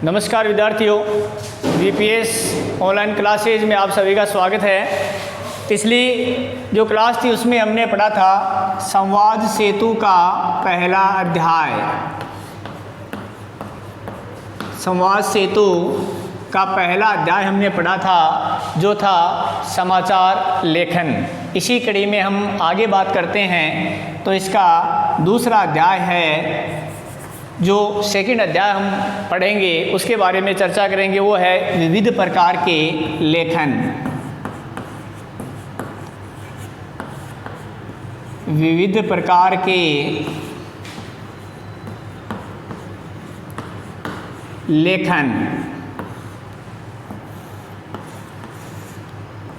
नमस्कार विद्यार्थियों, BPS online classes में आप सभी का स्वागत है। पिछली जो क्लास थी उसमें हमने पढ़ा था संवाद सेतु का पहला अध्याय। संवाद सेतु का पहला अध्याय हमने पढ़ा था जो था समाचार लेखन। इसी कड़ी में हम आगे बात करते हैं तो इसका दूसरा अध्याय है, जो सेकंड अध्याय हम पढ़ेंगे उसके बारे में चर्चा करेंगे, वो है विविध प्रकार के लेखन। विविध प्रकार के लेखन।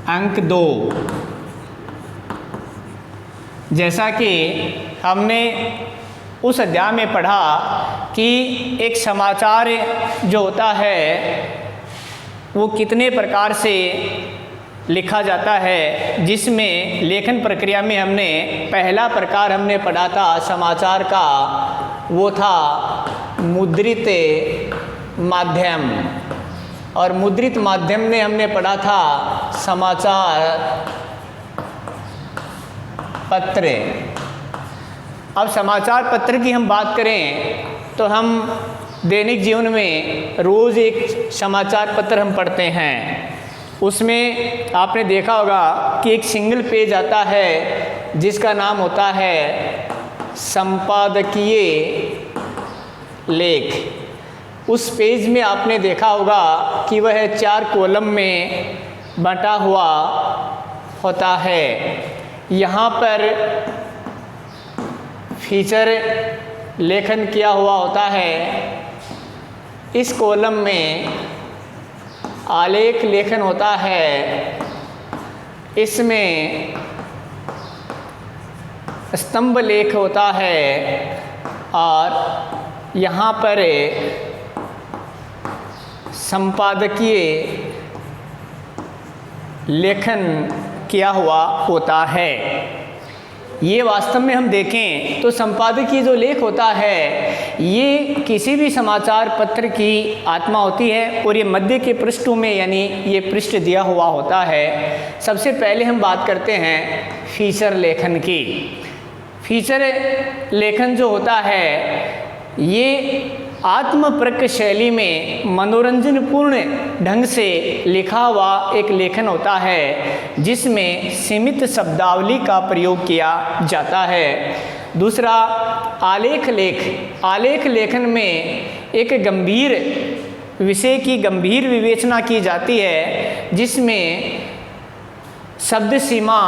अंक 2। जैसा कि हमने उस अध्याय में पढ़ा कि एक समाचार जो होता है वो कितने प्रकार से लिखा जाता है, जिसमें लेखन प्रक्रिया में हमने पहला प्रकार हमने पढ़ा था समाचार का, वो था मुद्रित माध्यम। और मुद्रित माध्यम में हमने पढ़ा था समाचार पत्र। अब समाचार पत्र की हम बात करें तो हम दैनिक जीवन में रोज़ एक समाचार पत्र हम पढ़ते हैं। उसमें आपने देखा होगा कि एक सिंगल पेज आता है जिसका नाम होता है संपादकीय लेख। उस पेज में आपने देखा होगा कि वह 4 कॉलम में बंटा हुआ होता है। यहाँ पर फीचर लेखन किया हुआ होता है। इस कॉलम में आलेख लेखन होता है। इसमें स्तंभ लेख होता है और यहाँ पर संपादकीय लेखन किया हुआ होता है। ये वास्तव में हम देखें तो संपादकीय जो लेख होता है ये किसी भी समाचार पत्र की आत्मा होती है और ये मध्य के पृष्ठों में यानी ये पृष्ठ दिया हुआ होता है। सबसे पहले हम बात करते हैं फीचर लेखन की। फीचर लेखन जो होता है ये आत्मप्रक शैली में मनोरंजनपूर्ण ढंग से लिखा हुआ एक लेखन होता है जिसमें सीमित शब्दावली का प्रयोग किया जाता है। दूसरा आलेख लेख। आलेख लेखन में एक गंभीर विषय की गंभीर विवेचना की जाती है जिसमें शब्द सीमा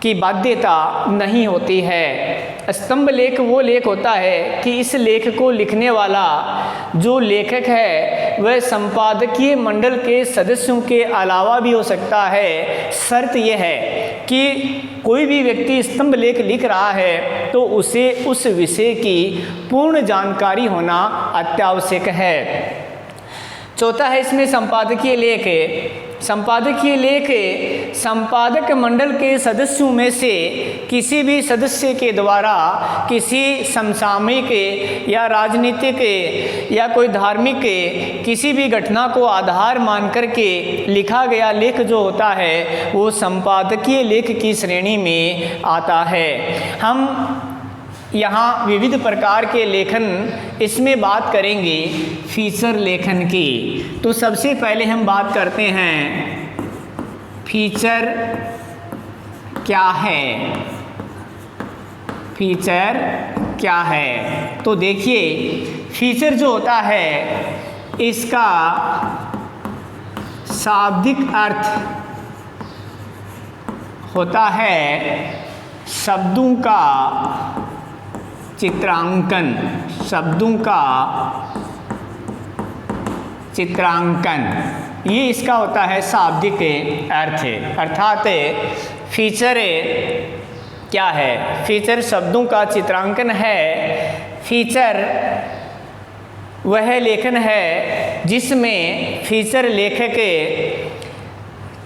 की बाध्यता नहीं होती है। स्तंभ लेख वो लेख होता है कि इस लेख को लिखने वाला जो लेखक है वह संपादकीय मंडल के सदस्यों के अलावा भी हो सकता है। शर्त यह है कि कोई भी व्यक्ति स्तंभ लेख लिख रहा है तो उसे उस विषय की पूर्ण जानकारी होना अत्यावश्यक है। चौथा है इसमें संपादकीय लेख। संपादकीय लेख संपादक मंडल के सदस्यों में से किसी भी सदस्य के द्वारा किसी समसामयिक या राजनीतिक या कोई धार्मिक किसी भी घटना को आधार मान करके लिखा गया लेख जो होता है वो संपादकीय लेख की श्रेणी में आता है। हम यहाँ विविध प्रकार के लेखन इसमें बात करेंगे फीचर लेखन की। तो सबसे पहले हम बात करते हैं फीचर क्या है। फीचर क्या है तो देखिए, फीचर जो होता है इसका शाब्दिक अर्थ होता है शब्दों का चित्रांकन। शब्दों का चित्रांकन ये इसका होता है शाब्दिक अर्थ। अर्थात फीचर क्या है? फीचर शब्दों का चित्रांकन है। फीचर वह लेखन है जिसमें फीचर लेखक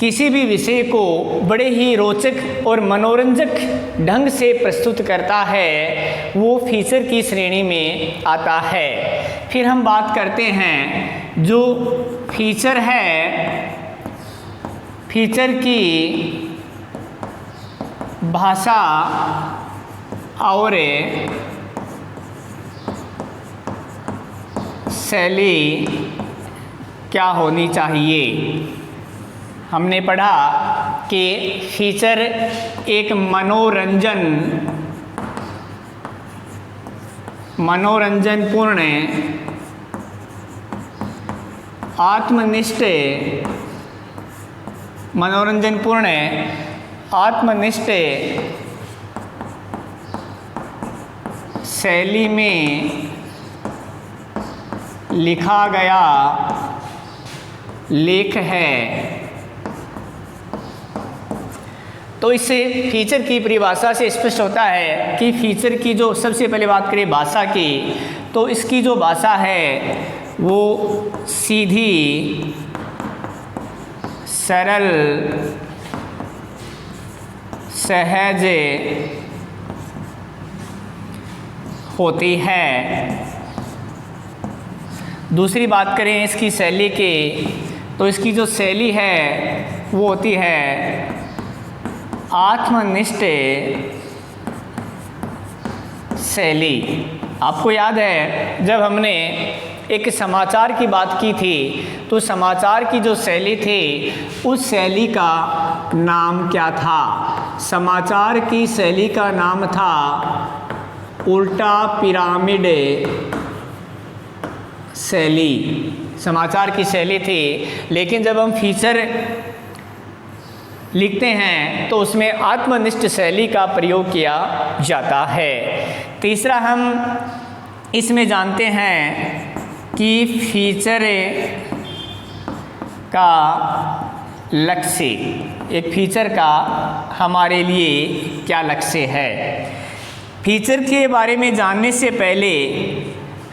किसी भी विषय को बड़े ही रोचक और मनोरंजक ढंग से प्रस्तुत करता है, वो फीचर की श्रेणी में आता है। फिर हम बात करते हैं जो फीचर है, फीचर की भाषा और शैली क्या होनी चाहिए। हमने पढ़ा कि फीचर एक मनोरंजनपूर्ण, आत्मनिष्ठ शैली में लिखा गया लेख है। तो इससे फीचर की परिभाषा से स्पष्ट होता है कि फीचर की जो, सबसे पहले बात करें भाषा की, तो इसकी जो भाषा है वो सीधी, सरल, सहज होती है। दूसरी बात करें इसकी शैली की, तो इसकी जो शैली है वो होती है आत्मनिष्ठ शैली। आपको याद है जब हमने एक समाचार की बात की थी, तो समाचार की जो शैली थी उस शैली का नाम क्या था? समाचार की शैली का नाम था उल्टा पिरामिड शैली। समाचार की शैली थी। लेकिन जब हम फीचर लिखते हैं तो उसमें आत्मनिष्ठ शैली का प्रयोग किया जाता है। तीसरा हम इसमें जानते हैं कि फीचर का लक्ष्य, एक फीचर का हमारे लिए क्या लक्ष्य है। फीचर के बारे में जानने से पहले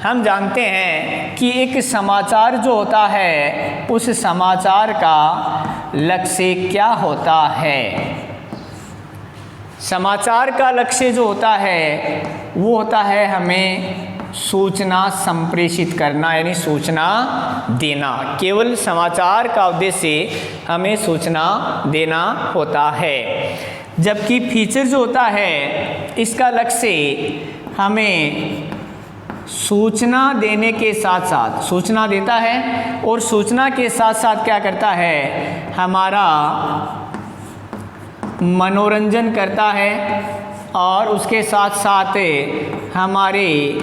हम जानते हैं कि एक समाचार जो होता है उस समाचार का लक्ष्य क्या होता है। समाचार का लक्ष्य जो होता है वो होता है हमें सूचना संप्रेषित करना, यानी सूचना देना। केवल समाचार का उद्देश्य हमें सूचना देना होता है। जबकि फीचर जो होता है इसका लक्ष्य हमें सूचना देने के साथ साथ, सूचना देता है और सूचना के साथ साथ क्या करता है, हमारा मनोरंजन करता है और उसके साथ साथ हमारे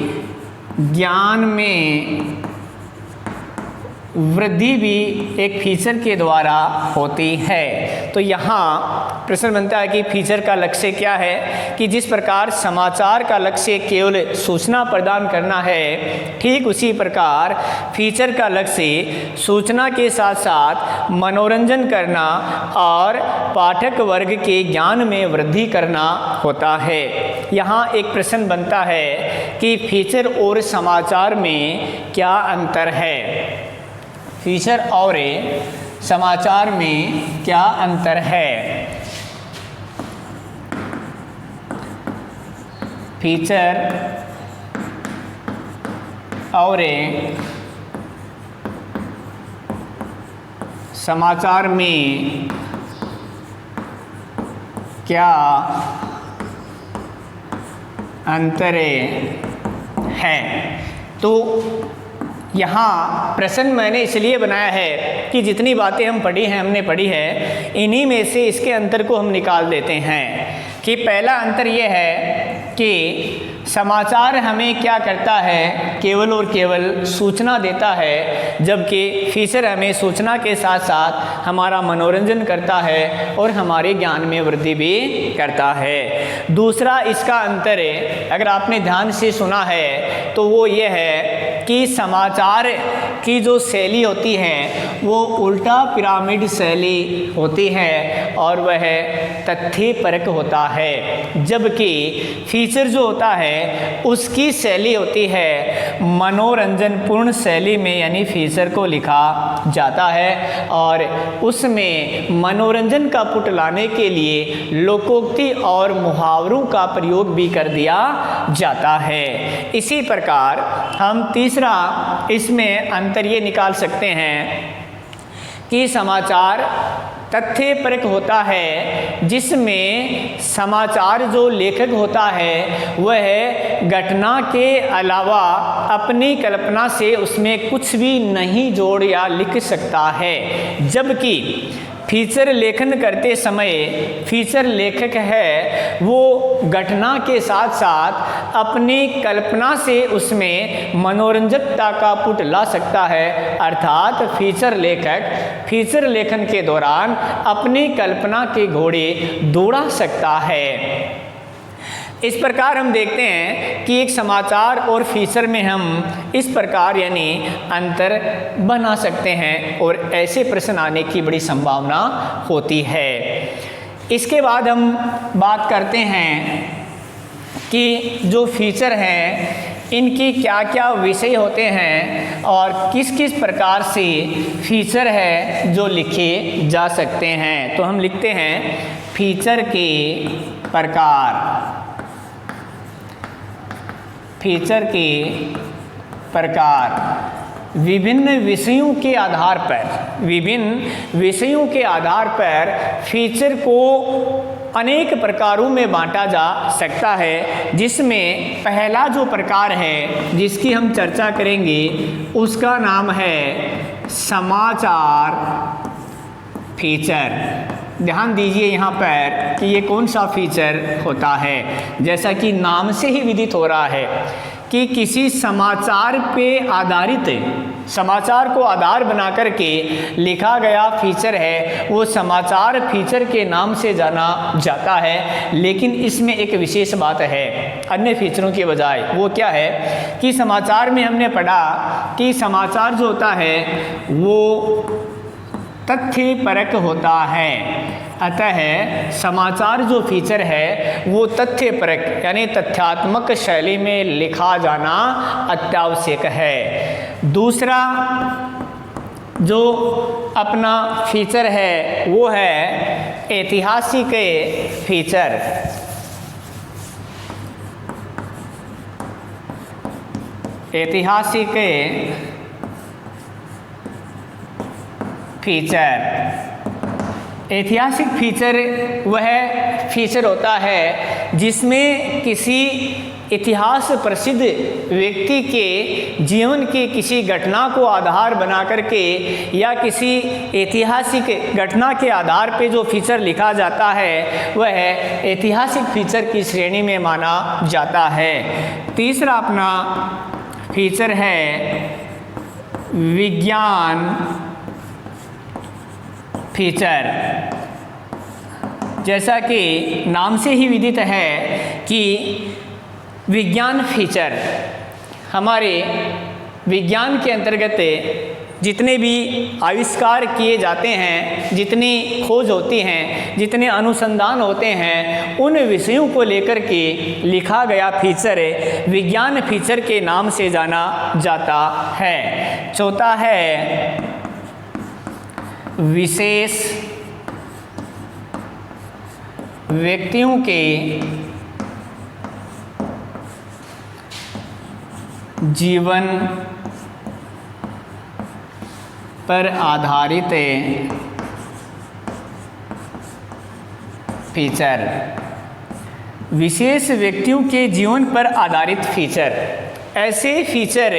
ज्ञान में वृद्धि भी एक फीचर के द्वारा होती है। तो यहाँ प्रश्न बनता है कि फीचर का लक्ष्य क्या है, कि जिस प्रकार समाचार का लक्ष्य केवल सूचना प्रदान करना है, ठीक उसी प्रकार फीचर का लक्ष्य सूचना के साथ साथ मनोरंजन करना और पाठक वर्ग के ज्ञान में वृद्धि करना होता है। यहाँ एक प्रश्न बनता है कि फीचर और समाचार में क्या अंतर है। फीचर और समाचार में क्या अंतर है। फीचर और समाचार में क्या अंतर है। तो यहाँ प्रश्न मैंने इसलिए बनाया है कि जितनी बातें हमने पढ़ी है, इन्हीं में से इसके अंतर को हम निकाल देते हैं। कि पहला अंतर ये है कि समाचार हमें क्या करता है, केवल और केवल सूचना देता है, जबकि फीचर हमें सूचना के साथ साथ हमारा मनोरंजन करता है और हमारे ज्ञान में वृद्धि भी करता है। दूसरा इसका अंतर है, अगर आपने ध्यान से सुना है तो वो ये है कि समाचार की जो शैली होती है वो उल्टा पिरामिड शैली होती है और वह तथ्यपरक होता है, जबकि फीचर जो होता है है उसकी शैली होती है मनोरंजनपूर्ण शैली में, यानी फीचर को लिखा जाता है और उसमें मनोरंजन का पुट लाने के लिए लोकोक्ति और मुहावरों का प्रयोग भी कर दिया जाता है। इसी प्रकार हम तीसरा इसमें अंतर ये निकाल सकते हैं कि समाचार तथ्यपरक होता है, जिसमें समाचार जो लेखक होता है वह घटना के अलावा अपनी कल्पना से उसमें कुछ भी नहीं जोड़ या लिख सकता है, जबकि फीचर लेखन करते समय फीचर लेखक है वो घटना के साथ साथ अपनी कल्पना से उसमें मनोरंजकता का पुट ला सकता है। अर्थात फीचर लेखक फीचर लेखन के दौरान अपनी कल्पना के घोड़े दौड़ा सकता है। इस प्रकार हम देखते हैं कि एक समाचार और फीचर में हम इस प्रकार यानी अंतर बना सकते हैं और ऐसे प्रश्न आने की बड़ी संभावना होती है। इसके बाद हम बात करते हैं कि जो फीचर हैं इनकी क्या क्या विषय होते हैं और किस किस प्रकार से फीचर है जो लिखे जा सकते हैं। तो हम लिखते हैं फीचर के प्रकार। फीचर के प्रकार विभिन्न विषयों के आधार पर फीचर को अनेक प्रकारों में बांटा जा सकता है, जिसमें पहला जो प्रकार है जिसकी हम चर्चा करेंगे उसका नाम है समाचार फीचर। ध्यान दीजिए यहाँ पर कि ये कौन सा फीचर होता है। जैसा कि नाम से ही विदित हो रहा है कि किसी समाचार पे आधारित समाचार को आधार बना करके लिखा गया फीचर है वो समाचार फीचर के नाम से जाना जाता है। लेकिन इसमें एक विशेष बात है अन्य फीचरों के बजाय। वो क्या है कि समाचार में हमने पढ़ा कि समाचार जो होता है वो तथ्यपरक होता है। अतः समाचार जो फीचर है वो तथ्यपरक यानी तथ्यात्मक शैली में लिखा जाना अत्यावश्यक है। दूसरा जो अपना फीचर है वो है ऐतिहासिक फीचर। ऐतिहासिक फीचर। ऐतिहासिक फीचर वह फीचर होता है जिसमें किसी इतिहास प्रसिद्ध व्यक्ति के जीवन की किसी घटना को आधार बना करके या किसी ऐतिहासिक घटना के आधार पे जो फीचर लिखा जाता है वह ऐतिहासिक फीचर की श्रेणी में माना जाता है। तीसरा अपना फीचर है विज्ञान फीचर। जैसा कि नाम से ही विदित है कि विज्ञान फीचर हमारे विज्ञान के अंतर्गत जितने भी आविष्कार किए जाते हैं, जितनी खोज होती हैं, जितने अनुसंधान होते हैं, उन विषयों को लेकर के लिखा गया फीचर विज्ञान फीचर के नाम से जाना जाता है। चौथा है विशेष व्यक्तियों के जीवन पर आधारित फीचर। विशेष व्यक्तियों के जीवन पर आधारित फीचर। ऐसे फीचर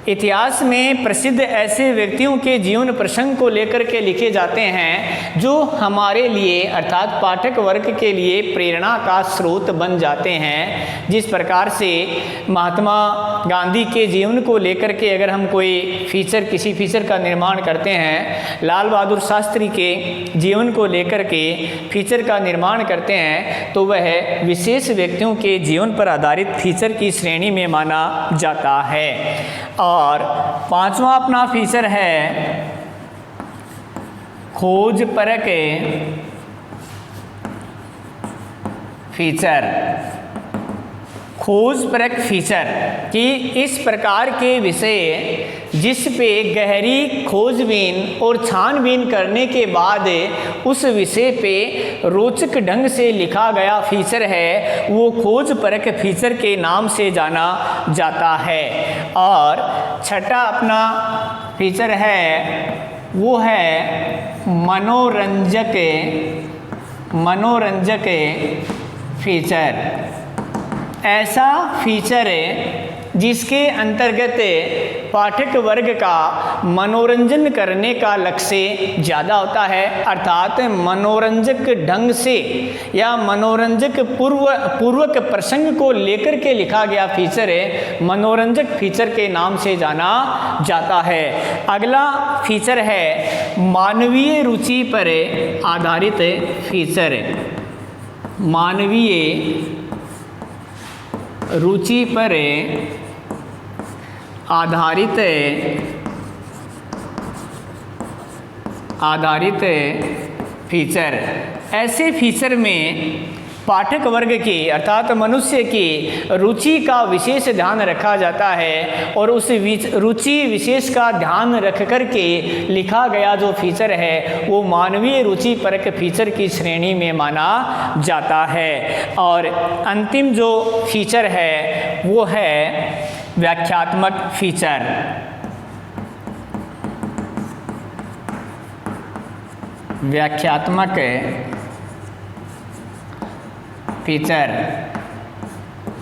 इतिहास में प्रसिद्ध ऐसे व्यक्तियों के जीवन प्रसंग को लेकर के लिखे जाते हैं जो हमारे लिए अर्थात पाठक वर्ग के लिए प्रेरणा का स्रोत बन जाते हैं। जिस प्रकार से महात्मा गांधी के जीवन को लेकर के अगर हम कोई फीचर किसी फीचर का निर्माण करते हैं, लाल बहादुर शास्त्री के जीवन को लेकर के फीचर का निर्माण करते हैं, तो वह विशेष व्यक्तियों के जीवन पर आधारित फीचर की श्रेणी में माना जाता है। और पांचवा अपना फीचर है खोज परक फीचर। खोजपरक फीचर कि इस प्रकार के विषय जिस पे गहरी खोजबीन और छानबीन करने के बाद उस विषय पे रोचक ढंग से लिखा गया फीचर है, वो खोजपरक फीचर के नाम से जाना जाता है। और छठा अपना फीचर है वो है मनोरंजक फीचर। ऐसा फीचर है जिसके अंतर्गत पाठक वर्ग का मनोरंजन करने का लक्ष्य ज़्यादा होता है, अर्थात मनोरंजक ढंग से या मनोरंजक पूर्वक प्रसंग को लेकर के लिखा गया फीचर है, मनोरंजक फीचर के नाम से जाना जाता है। अगला फीचर है मानवीय रुचि पर आधारित फीचर। मानवीय रुचि पर आधारित फीचर। ऐसे फीचर में पाठक वर्ग की अर्थात मनुष्य की रुचि का विशेष ध्यान रखा जाता है और उस रुचि विशेष का ध्यान रख कर के लिखा गया जो फीचर है वो मानवीय रुचि परक फीचर की श्रेणी में माना जाता है। और अंतिम जो फीचर है वो है व्याख्यात्मक फीचर। व्याख्यात्मक फीचर।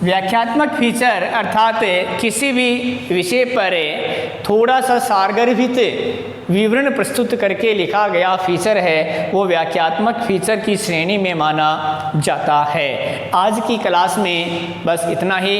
व्याख्यात्मक फीचर अर्थात किसी भी विषय पर थोड़ा सा सारगर्भित विवरण प्रस्तुत करके लिखा गया फीचर है, वो व्याख्यात्मक फीचर की श्रेणी में माना जाता है। आज की क्लास में बस इतना ही।